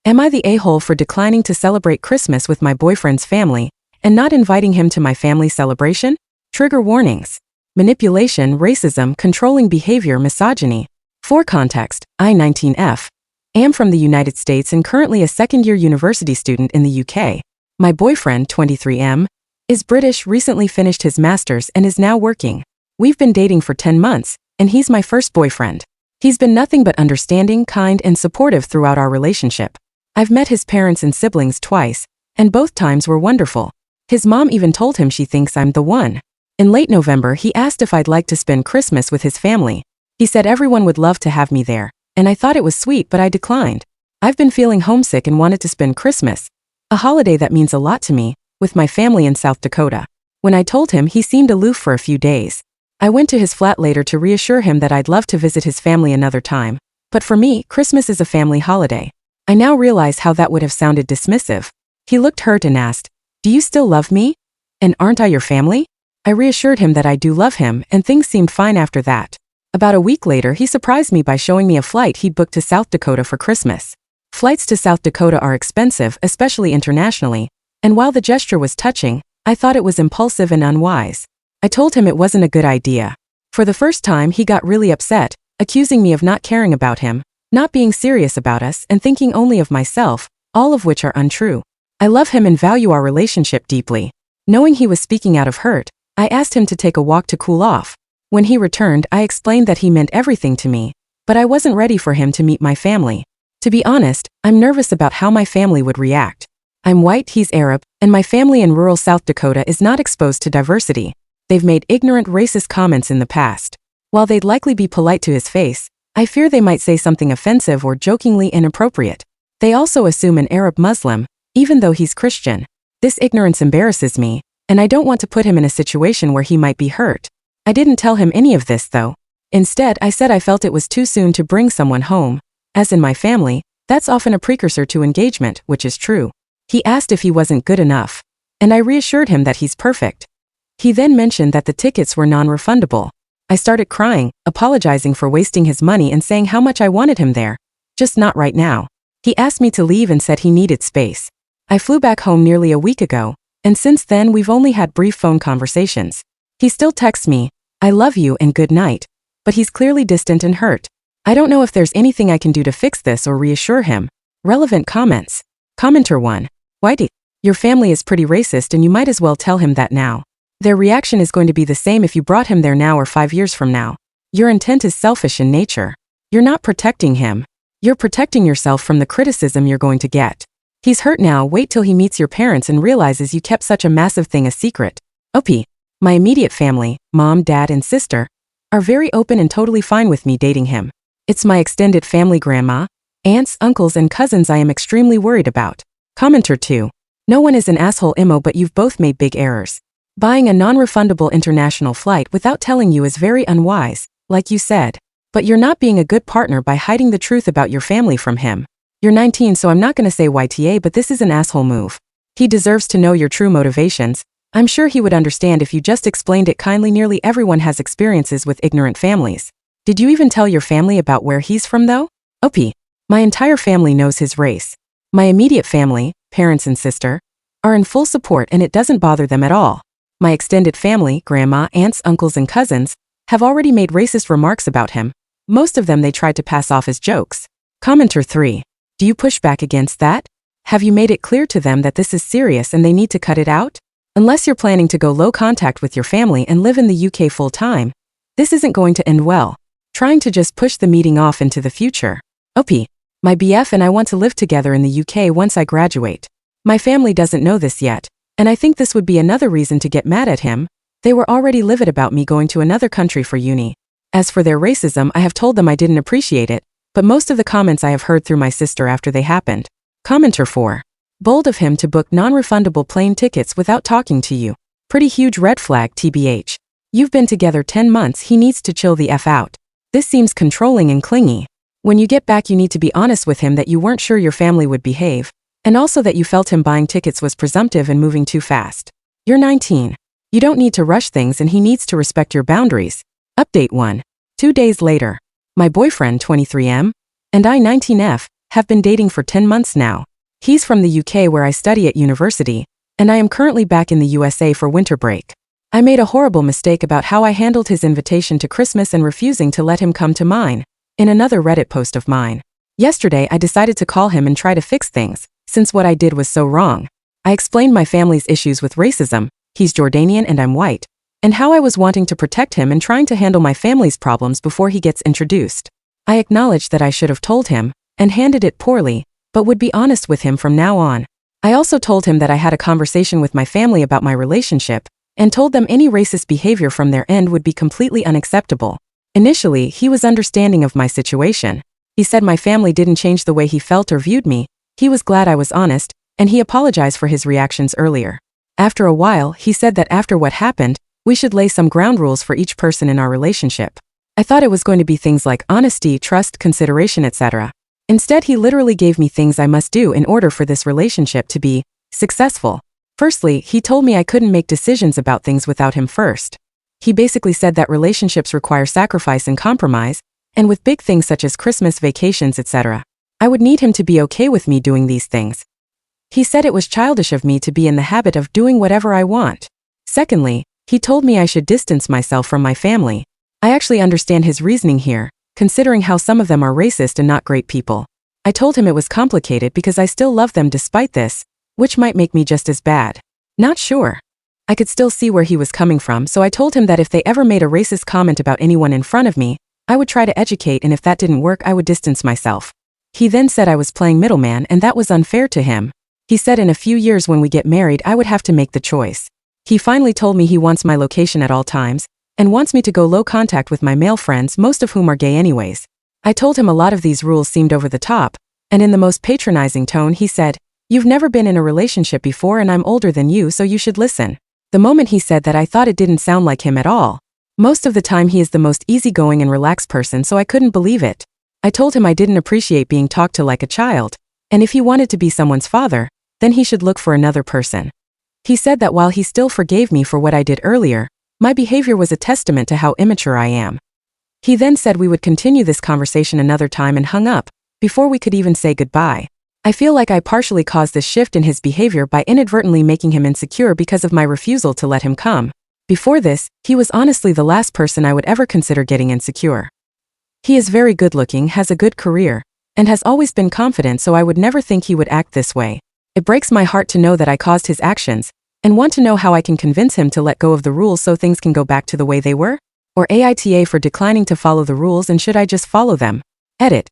Am I the a-hole for declining to celebrate Christmas with my boyfriend's family and not inviting him to my family celebration? Trigger warnings. Manipulation, racism, controlling behavior, misogyny. For context, I, 19F, am from the United States and currently a second-year university student in the UK. My boyfriend, 23M, is British, recently finished his master's and is now working. We've been dating for 10 months, and he's my first boyfriend. He's been nothing but understanding, kind, and supportive throughout our relationship. I've met his parents and siblings twice, and both times were wonderful. His mom even told him she thinks I'm the one. In late November, he asked if I'd like to spend Christmas with his family. He said everyone would love to have me there, and I thought it was sweet, but I declined. I've been feeling homesick and wanted to spend Christmas, a holiday that means a lot to me, with my family in South Dakota. When I told him, he seemed aloof for a few days. I went to his flat later to reassure him that I'd love to visit his family another time. But for me, Christmas is a family holiday. I now realize how that would have sounded dismissive. He looked hurt and asked, "Do you still love me? And aren't I your family?" I reassured him that I do love him, and things seemed fine after that. About a week later, he surprised me by showing me a flight he'd booked to South Dakota for Christmas. Flights to South Dakota are expensive, especially internationally, and while the gesture was touching, I thought it was impulsive and unwise. I told him it wasn't a good idea. For the first time, he got really upset, accusing me of not caring about him, not being serious about us, and thinking only of myself, all of which are untrue. I love him and value our relationship deeply. Knowing he was speaking out of hurt, I asked him to take a walk to cool off. When he returned, I explained that he meant everything to me, but I wasn't ready for him to meet my family. To be honest, I'm nervous about how my family would react. I'm white, he's Arab, and my family in rural South Dakota is not exposed to diversity. They've made ignorant, racist comments in the past. While they'd likely be polite to his face, I fear they might say something offensive or jokingly inappropriate. They also assume an Arab Muslim, even though he's Christian. This ignorance embarrasses me, and I don't want to put him in a situation where he might be hurt. I didn't tell him any of this though. Instead, I said I felt it was too soon to bring someone home. As in my family, that's often a precursor to engagement, which is true. He asked if he wasn't good enough, and I reassured him that he's perfect. He then mentioned that the tickets were non-refundable. I started crying, apologizing for wasting his money and saying how much I wanted him there. Just not right now. He asked me to leave and said he needed space. I flew back home nearly a week ago, and since then we've only had brief phone conversations. He still texts me, "I love you and good night," but he's clearly distant and hurt. I don't know if there's anything I can do to fix this or reassure him. Relevant comments. Commenter 1. Whitey, your family is pretty racist and you might as well tell him that now. Their reaction is going to be the same if you brought him there now or 5 years from now. Your intent is selfish in nature. You're not protecting him. You're protecting yourself from the criticism you're going to get. He's hurt now, wait till he meets your parents and realizes you kept such a massive thing a secret. OP. My immediate family, mom, dad, and sister, are very open and totally fine with me dating him. It's my extended family, grandma, aunts, uncles, and cousins I am extremely worried about. Commenter 2. No one is an asshole immo, but you've both made big errors. Buying a non-refundable international flight without telling you is very unwise, like you said. But you're not being a good partner by hiding the truth about your family from him. You're 19, so I'm not gonna say YTA, but this is an asshole move. He deserves to know your true motivations. I'm sure he would understand if you just explained it kindly. Nearly everyone has experiences with ignorant families. Did you even tell your family about where he's from though? OP. My entire family knows his race. My immediate family, parents and sister, are in full support and it doesn't bother them at all. My extended family, grandma, aunts, uncles, and cousins, have already made racist remarks about him. Most of them they tried to pass off as jokes. Commenter 3. Do you push back against that? Have you made it clear to them that this is serious and they need to cut it out? Unless you're planning to go low contact with your family and live in the UK full time, this isn't going to end well. Trying to just push the meeting off into the future. OP. My BF and I want to live together in the UK once I graduate. My family doesn't know this yet, and I think this would be another reason to get mad at him. They were already livid about me going to another country for uni. As for their racism, I have told them I didn't appreciate it, but most of the comments I have heard through my sister after they happened. Commenter 4. Bold of him to book non-refundable plane tickets without talking to you. Pretty huge red flag, TBH. You've been together 10 months, he needs to chill the F out. This seems controlling and clingy. When you get back, you need to be honest with him that you weren't sure your family would behave, and also that you felt him buying tickets was presumptive and moving too fast. You're 19. You don't need to rush things and he needs to respect your boundaries. Update 1. 2 days later. My boyfriend, 23M, and I, 19F, have been dating for 10 months now. He's from the UK where I study at university, and I am currently back in the USA for winter break. I made a horrible mistake about how I handled his invitation to Christmas and refusing to let him come to mine. In another Reddit post of mine. Yesterday I decided to call him and try to fix things, since what I did was so wrong. I explained my family's issues with racism, he's Jordanian and I'm white, and how I was wanting to protect him and trying to handle my family's problems before he gets introduced. I acknowledged that I should have told him, and handled it poorly, but would be honest with him from now on. I also told him that I had a conversation with my family about my relationship, and told them any racist behavior from their end would be completely unacceptable. Initially, he was understanding of my situation. He said my family didn't change the way he felt or viewed me, he was glad I was honest, and he apologized for his reactions earlier. After a while, he said that after what happened, we should lay some ground rules for each person in our relationship. I thought it was going to be things like honesty, trust, consideration, etc. Instead, he literally gave me things I must do in order for this relationship to be successful. Firstly, he told me I couldn't make decisions about things without him first. He basically said that relationships require sacrifice and compromise, and with big things such as Christmas, vacations, etc., I would need him to be okay with me doing these things. He said it was childish of me to be in the habit of doing whatever I want. Secondly, he told me I should distance myself from my family. I actually understand his reasoning here, considering how some of them are racist and not great people. I told him it was complicated because I still love them despite this, which might make me just as bad. Not sure. I could still see where he was coming from, so I told him that if they ever made a racist comment about anyone in front of me, I would try to educate, and if that didn't work I would distance myself. He then said I was playing middleman and that was unfair to him. He said in a few years when we get married I would have to make the choice. He finally told me he wants my location at all times, and wants me to go low contact with my male friends, most of whom are gay anyways. I told him a lot of these rules seemed over the top, and in the most patronizing tone he said, "You've never been in a relationship before and I'm older than you, so you should listen." The moment he said that I thought it didn't sound like him at all. Most of the time he is the most easygoing and relaxed person, so I couldn't believe it. I told him I didn't appreciate being talked to like a child, and if he wanted to be someone's father, then he should look for another person. He said that while he still forgave me for what I did earlier, my behavior was a testament to how immature I am. He then said we would continue this conversation another time and hung up, before we could even say goodbye. I feel like I partially caused this shift in his behavior by inadvertently making him insecure because of my refusal to let him come. Before this, he was honestly the last person I would ever consider getting insecure. He is very good looking, has a good career, and has always been confident, so I would never think he would act this way. It breaks my heart to know that I caused his actions, and want to know how I can convince him to let go of the rules so things can go back to the way they were? Or AITA for declining to follow the rules, and should I just follow them? Edit.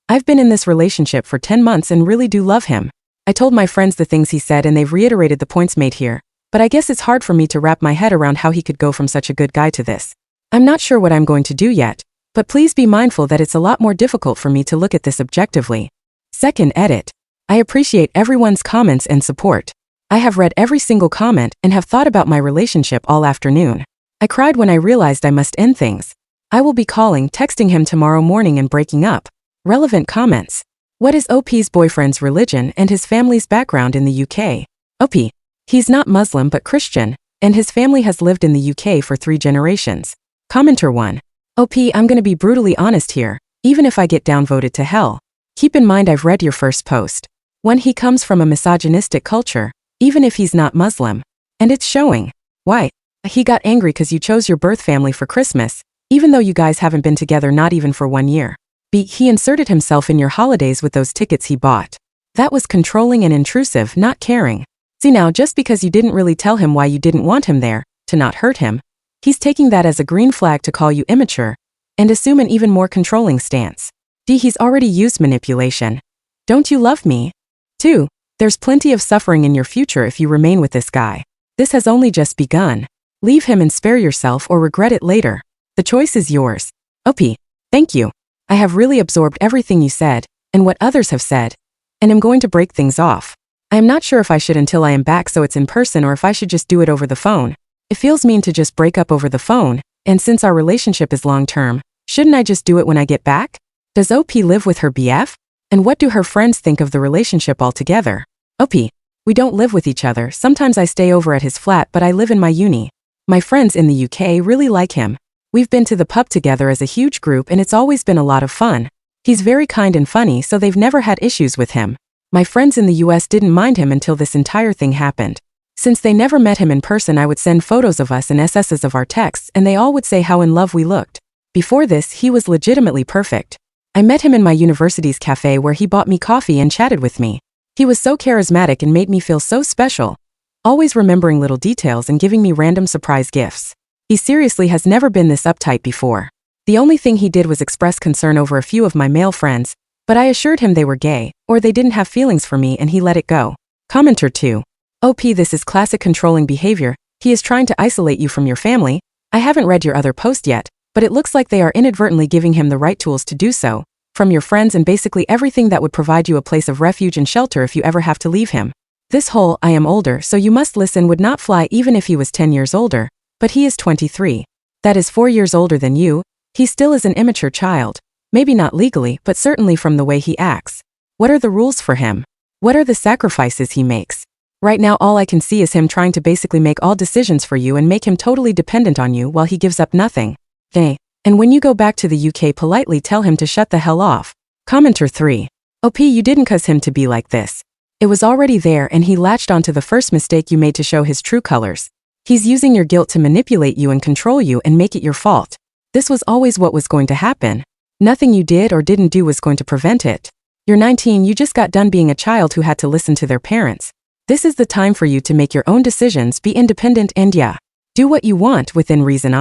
I've been in this relationship for 10 months and really do love him. I told my friends the things he said and they've reiterated the points made here, but I guess it's hard for me to wrap my head around how he could go from such a good guy to this. I'm not sure what I'm going to do yet, but please be mindful that it's a lot more difficult for me to look at this objectively. Second edit. I appreciate everyone's comments and support. I have read every single comment and have thought about my relationship all afternoon. I cried when I realized I must end things. I will be calling, texting him tomorrow morning and breaking up. Relevant comments. What is OP's boyfriend's religion and his family's background in the UK? OP. He's not Muslim but Christian, and his family has lived in the UK for 3 generations. Commenter 1. OP, I'm gonna be brutally honest here, even if I get downvoted to hell. Keep in mind I've read your first post. When he comes from a misogynistic culture, even if he's not Muslim. And it's showing. Why? He got angry because you chose your birth family for Christmas, even though you guys haven't been together not even for 1 year. B. He inserted himself in your holidays with those tickets he bought. That was controlling and intrusive, not caring. See now, just because you didn't really tell him why you didn't want him there, to not hurt him, he's taking that as a green flag to call you immature, and assume an even more controlling stance. D. He's already used manipulation. Don't you love me? 2. There's plenty of suffering in your future if you remain with this guy. This has only just begun. Leave him and spare yourself or regret it later. The choice is yours. OP. Thank you. I have really absorbed everything you said, and what others have said, and am going to break things off. I am not sure if I should until I am back so it's in person or if I should just do it over the phone. It feels mean to just break up over the phone, and since our relationship is long-term, shouldn't I just do it when I get back? Does OP live with her BF? And what do her friends think of the relationship altogether? OP. We don't live with each other, sometimes I stay over at his flat but I live in my uni. My friends in the UK really like him. We've been to the pub together as a huge group and it's always been a lot of fun. He's very kind and funny, so they've never had issues with him. My friends in the US didn't mind him until this entire thing happened. Since they never met him in person, I would send photos of us and SSs of our texts, and they all would say how in love we looked. Before this, he was legitimately perfect. I met him in my university's cafe where he bought me coffee and chatted with me. He was so charismatic and made me feel so special, always remembering little details and giving me random surprise gifts. He seriously has never been this uptight before. The only thing he did was express concern over a few of my male friends, but I assured him they were gay, or they didn't have feelings for me, and he let it go. Commenter 2. OP, this is classic controlling behavior. He is trying to isolate you from your family. I haven't read your other post yet, but it looks like they are inadvertently giving him the right tools to do so, from your friends and basically everything that would provide you a place of refuge and shelter if you ever have to leave him. This whole "I am older, so you must listen" would not fly even if he was 10 years older, but he is 23. That is 4 years older than you. He still is an immature child. Maybe not legally, but certainly from the way he acts. What are the rules for him? What are the sacrifices he makes? Right now all I can see is him trying to basically make all decisions for you and make him totally dependent on you while he gives up nothing. And when you go back to the UK, politely tell him to shut the hell off. Commenter 3. OP, you didn't cause him to be like this. It was already there and he latched onto the first mistake you made to show his true colors. He's using your guilt to manipulate you and control you and make it your fault. This was always what was going to happen. Nothing you did or didn't do was going to prevent it. You're 19, you just got done being a child who had to listen to their parents. This is the time for you to make your own decisions, be independent, and do what you want within reason.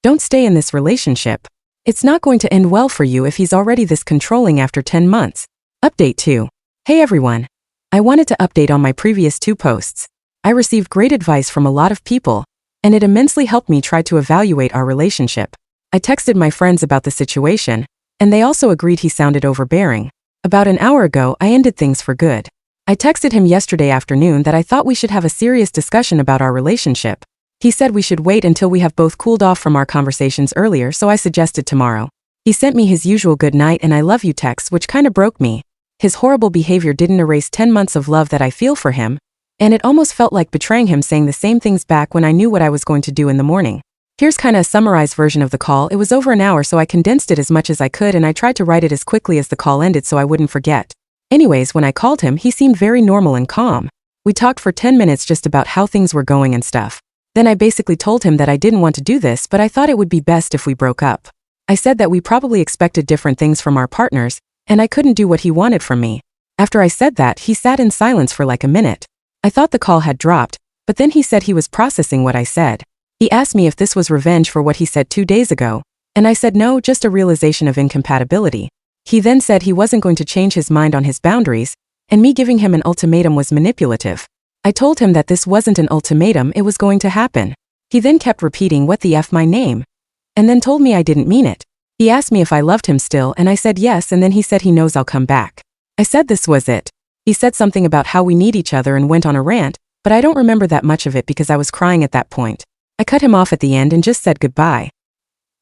Don't stay in this relationship. It's not going to end well for you if he's already this controlling after 10 months. Update 2. Hey everyone. I wanted to update on my previous 2 posts. I received great advice from a lot of people, and it immensely helped me try to evaluate our relationship. I texted my friends about the situation, and they also agreed he sounded overbearing. About an hour ago, I ended things for good. I texted him yesterday afternoon that I thought we should have a serious discussion about our relationship. He said we should wait until we have both cooled off from our conversations earlier, so I suggested tomorrow. He sent me his usual good night and I love you text, which kinda broke me. His horrible behavior didn't erase 10 months of love that I feel for him, and it almost felt like betraying him saying the same things back when I knew what I was going to do in the morning. Here's kinda a summarized version of the call. It was over an hour, so I condensed it as much as I could and I tried to write it as quickly as the call ended so I wouldn't forget. Anyways, when I called him, he seemed very normal and calm. We talked for 10 minutes just about how things were going and stuff. Then I basically told him that I didn't want to do this, but I thought it would be best if we broke up. I said that we probably expected different things from our partners, and I couldn't do what he wanted from me. After I said that, he sat in silence for like a minute. I thought the call had dropped, but then he said he was processing what I said. He asked me if this was revenge for what he said 2 days ago, and I said no, just a realization of incompatibility. He then said he wasn't going to change his mind on his boundaries, and me giving him an ultimatum was manipulative. I told him that this wasn't an ultimatum, it was going to happen. He then kept repeating "what the F my name," and then told me I didn't mean it. He asked me if I loved him still, and I said yes, and then he said he knows I'll come back. I said this was it. He said something about how we need each other and went on a rant, but I don't remember that much of it because I was crying at that point. I cut him off at the end and just said goodbye.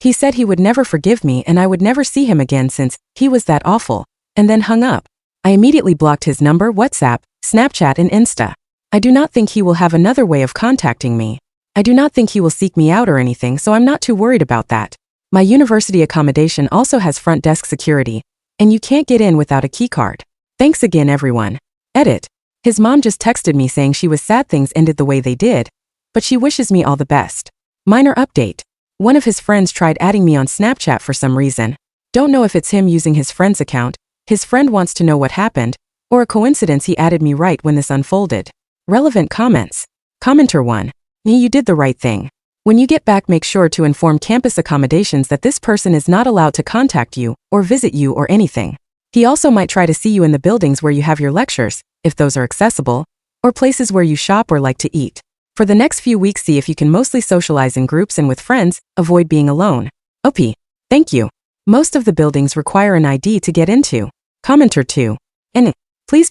He said he would never forgive me and I would never see him again since he was that awful, and then hung up. I immediately blocked his number, WhatsApp, Snapchat, and Insta. I do not think he will have another way of contacting me. I do not think he will seek me out or anything, so I'm not too worried about that. My university accommodation also has front desk security, and you can't get in without a keycard. Thanks again, everyone. Edit. His mom just texted me saying she was sad things ended the way they did, but she wishes me all the best. Minor update. One of his friends tried adding me on Snapchat for some reason. Don't know if it's him using his friend's account, his friend wants to know what happened, or a coincidence he added me right when this unfolded. Relevant comments. Commenter 1. You did the right thing. When you get back, make sure to inform campus accommodations that this person is not allowed to contact you, or visit you or anything. He also might try to see you in the buildings where you have your lectures, if those are accessible, or places where you shop or like to eat. For the next few weeks, see if you can mostly socialize in groups and with friends, avoid being alone. OP. Thank you. Most of the buildings require an ID to get into. Commenter 2. And please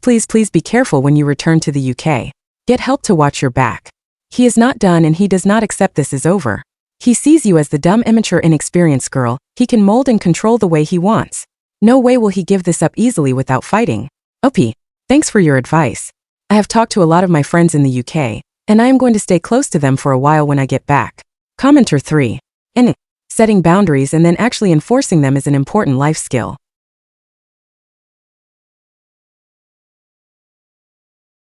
be careful when you return to the UK. Get help to watch your back. He is not done and he does not accept this is over. He sees you as the dumb, immature, inexperienced girl he can mold and control the way he wants. No way will he give this up easily without fighting. OP. Thanks for your advice. I have talked to a lot of my friends in the UK, and I am going to stay close to them for a while when I get back. Commenter 3. And setting boundaries and then actually enforcing them is an important life skill.